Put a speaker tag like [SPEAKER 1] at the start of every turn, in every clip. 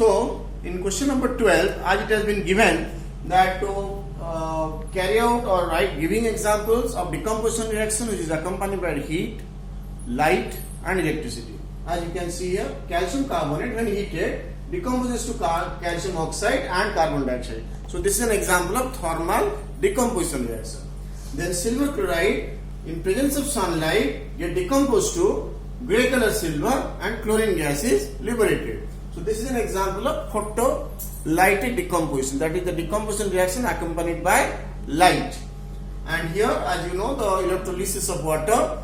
[SPEAKER 1] So, in question number 12, as it has been given that to carry out or write giving examples of decomposition reaction which is accompanied by heat, light and electricity. As you can see here, calcium carbonate when heated decomposes to calcium oxide and carbon dioxide. So, this is an example of thermal decomposition reaction. Then silver chloride in presence of sunlight get decomposed to grey color silver and chlorine gas is liberated. So this is an example of photolytic decomposition, that is the decomposition reaction accompanied by light. And here, as you know, the electrolysis of water,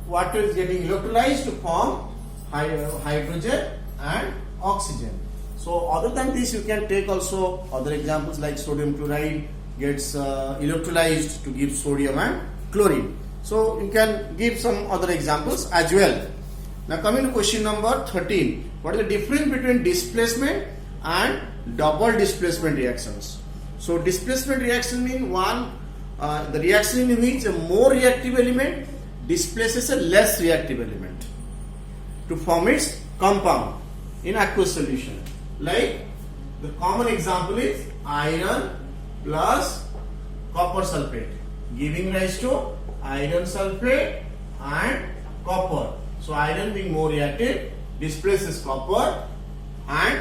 [SPEAKER 1] water is getting electrolyzed to form hydrogen and oxygen. So other than this, you can take also other examples like sodium chloride gets electrolyzed to give sodium and chlorine. So you can give some other examples as well. Now coming to question number 13. What is the difference between displacement and double displacement reactions? So displacement reaction means the reaction in which a more reactive element displaces a less reactive element to form its compound in aqueous solution. Like the common example is iron plus copper sulfate, giving rise to iron sulfate and copper. So iron being more reactive displaces copper and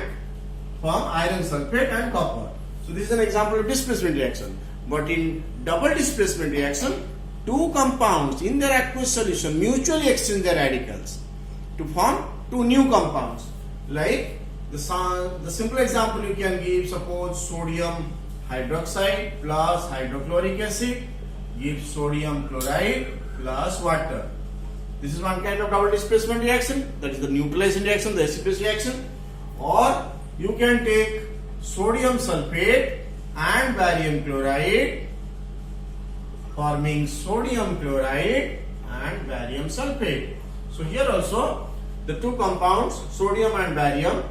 [SPEAKER 1] form iron sulfate and copper. So this is an example of displacement reaction. But in double displacement reaction, two compounds in their aqueous solution mutually exchange their radicals to form two new compounds. Like the simple example you can give, suppose sodium hydroxide plus hydrochloric acid gives sodium chloride plus water. This is one kind of double displacement reaction, that is the neutralization reaction, the acid-base reaction. Or you can take sodium sulfate and barium chloride forming sodium chloride and barium sulfate. So here also the two compounds sodium and barium,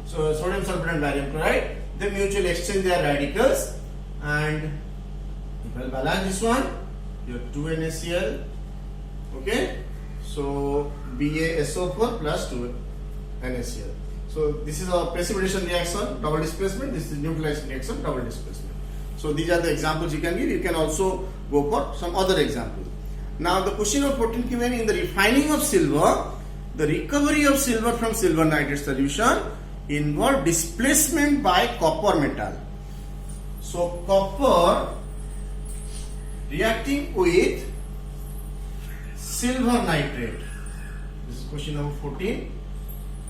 [SPEAKER 1] so sodium sulfate and barium chloride, they mutually exchange their radicals, and if I balance this one, you have 2 NaCl, okay? So BaSO4 plus 2 NaCl. So this is a precipitation reaction, double displacement. This is neutralization reaction, double displacement. So these are the examples you can give. You can also go for some other examples. Now the question number 14 given, in the refining of silver, the recovery of silver from silver nitrate solution involve displacement by copper metal. So copper reacting with silver nitrate. This is question number 14.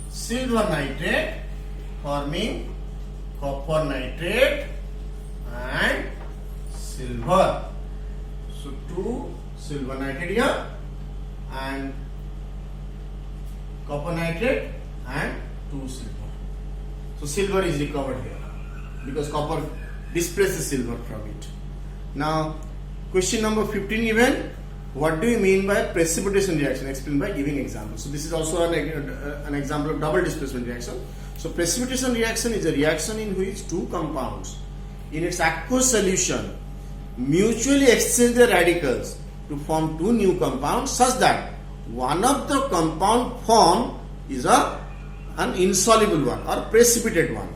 [SPEAKER 1] Silver nitrate forming copper nitrate and silver. So two silver nitrate here and copper nitrate and 2 silver. So silver is recovered here because copper displaces silver from it. Now question number 15 given, what do you mean by precipitation reaction? Explain by giving examples. So this is also an example of double displacement reaction. So precipitation reaction is a reaction in which two compounds in its aqueous solution mutually exchange their radicals to form two new compounds such that one of the compound formed is an insoluble one or precipitate one.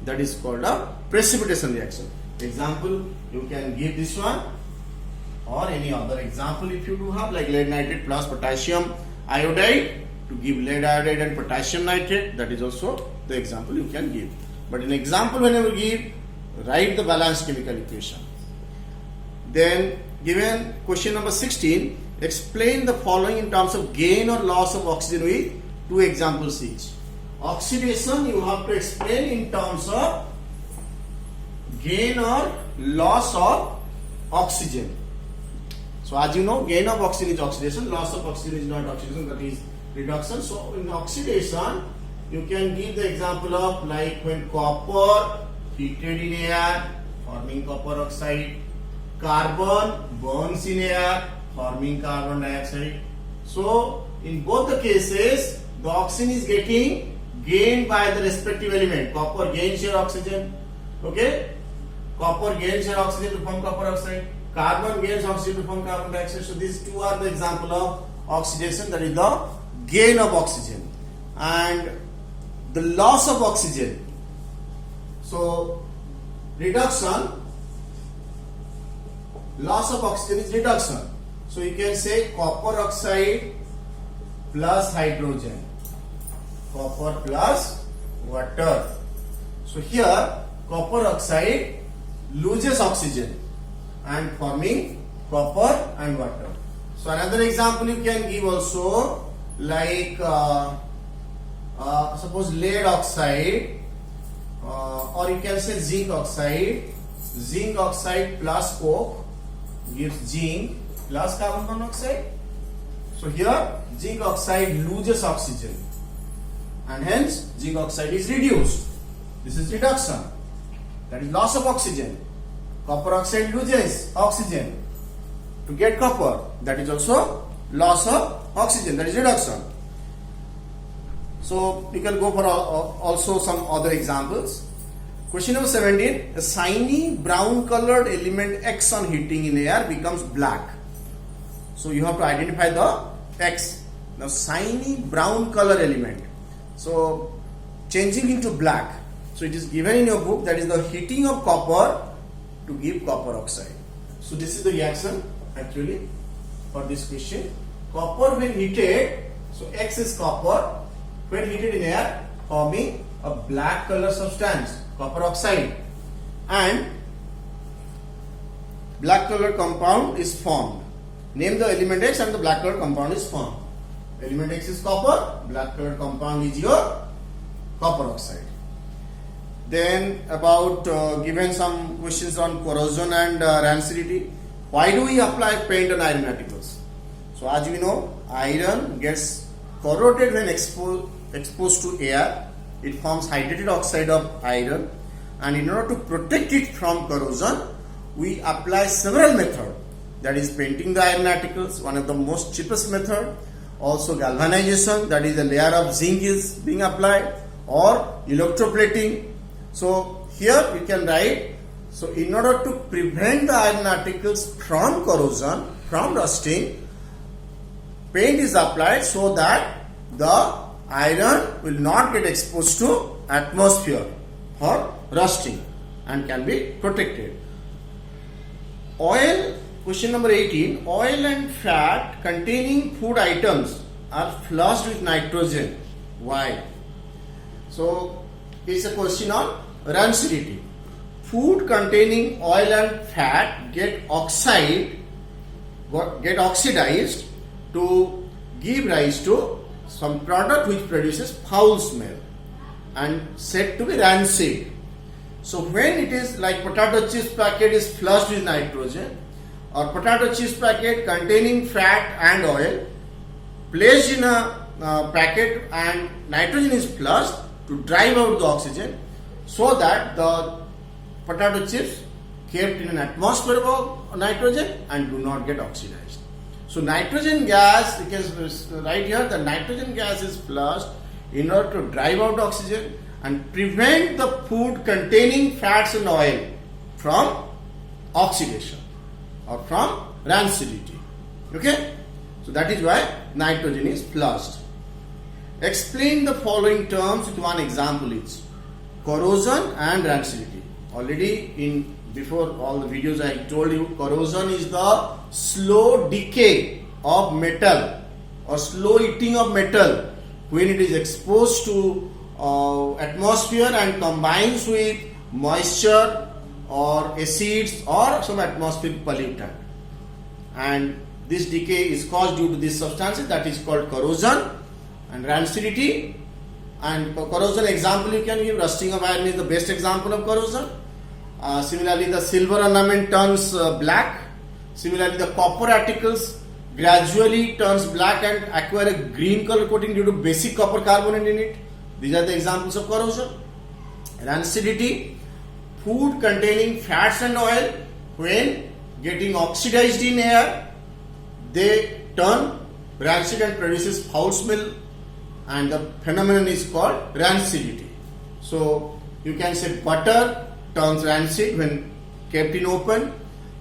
[SPEAKER 1] That is called a precipitation reaction. Example, you can give this one or any other example if you do have, like lead nitrate plus potassium iodide to give lead iodide and potassium nitrate. That is also the example you can give. But in example, whenever you give, write the balanced chemical equation. Then given question number 16, explain the following in terms of gain or loss of oxygen with two examples each. Oxidation you have to explain in terms of gain or loss of oxygen. So as you know, gain of oxygen is oxidation, loss of oxygen is not oxidation, that is reduction. So in oxidation, you can give the example of like when copper heated in air forming copper oxide, carbon burns in air forming carbon dioxide. So in both the cases, the oxygen is getting gained by the respective element. Copper gains your oxygen, okay? Copper gains your oxygen to form copper oxide. Carbon gains oxygen to form carbon dioxide. So these two are the example of oxidation, that is the gain of oxygen. And the loss of oxygen. So reduction, loss of oxygen is reduction. So you can say copper oxide plus hydrogen, copper plus water. So here copper oxide loses oxygen and forming copper and water. So another example you can give also, like suppose lead oxide, or you can say zinc oxide plus coke gives zinc plus carbon monoxide. So here zinc oxide loses oxygen and hence zinc oxide is reduced. This is reduction, that is loss of oxygen. Copper oxide loses oxygen to get copper, that is also loss of oxygen, that is reduction. So we can go for also some other examples. Question number 17, a shiny brown colored element X on heating in air becomes black. So you have to identify the X. Now shiny brown color element, so changing into black. So it is given in your book, that is the heating of copper to give copper oxide. So this is the reaction actually for this question. Copper when heated, so X is copper, when heated in air forming a black color substance, copper oxide, and black color compound is formed. Name the element X and the black color compound is formed. Element X is copper, black color compound is your copper oxide. Then about given some questions on corrosion and rancidity. Why do we apply paint on iron particles? So as we know, iron gets corroded when exposed to air. It forms hydrated oxide of iron, and in order to protect it from corrosion, we apply several methods. That is painting the iron particles, one of the most cheapest method. Also galvanization, that is a layer of zinc is being applied, or electroplating. So here we can write, so in order to prevent the iron particles from corrosion, from rusting, paint is applied so that the iron will not get exposed to atmosphere for rusting and can be protected. Oil, question number 18, oil and fat containing food items are flushed with nitrogen. Why? So it's a question on rancidity. Food containing oil and fat get oxidized to give rise to some product which produces foul smell and said to be rancid. So when it is like potato chips packet is flushed with nitrogen, or potato chips packet containing fat and oil placed in a packet and nitrogen is flushed to drive out the oxygen, so that the potato chips kept in an atmosphere of nitrogen and do not get oxidized. So nitrogen gas, you can write here, the nitrogen gas is flushed in order to drive out oxygen and prevent the food containing fats and oil from oxidation or from rancidity. Okay? So that is why nitrogen is flushed. Explain the following terms with one example each. Corrosion and rancidity. Already in before all the videos I told you, corrosion is the slow decay of metal or slow eating of metal when it is exposed to atmosphere and combines with moisture or acids or some atmospheric pollutant, and this decay is caused due to these substances, that is called corrosion. And rancidity, and corrosion example you can give, rusting of iron is the best example of corrosion. Similarly, the silver ornament turns black. Similarly, the copper articles gradually turns black and acquire a green color coating due to basic copper carbonate in it. These are the examples of corrosion. Rancidity, food containing fats and oil, when getting oxidized in air, they turn rancid and produces foul smell, and the phenomenon is called rancidity. So you can say butter turns rancid when kept in open.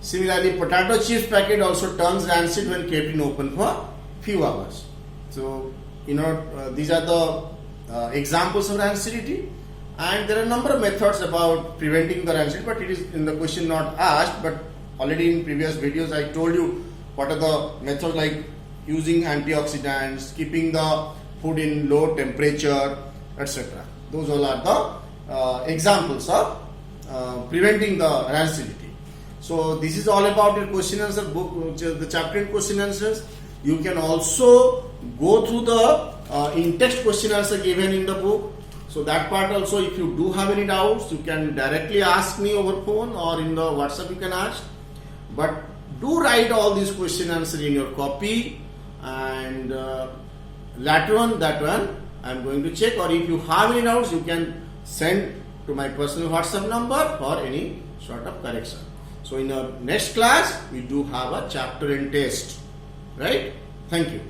[SPEAKER 1] Similarly, potato chips packet also turns rancid when kept in open for few hours. So these are the examples of rancidity, and there are a number of methods about preventing the rancidity, but it is in the question not asked. But already in previous videos I told you what are the methods, like using antioxidants, keeping the food in low temperature, etc. Those all are the examples of preventing the rancidity. So this is all about your question answer book, the chapter in question answers. You can also go through the in-text question answer given in the book. So that part also, if you do have any doubts, you can directly ask me over phone or in the WhatsApp you can ask. But do write all these question answer in your copy, and later on that one I am going to check, or if you have any doubts you can send to my personal WhatsApp number for any sort of correction. So in our next class we do have a chapter and test, right? Thank you.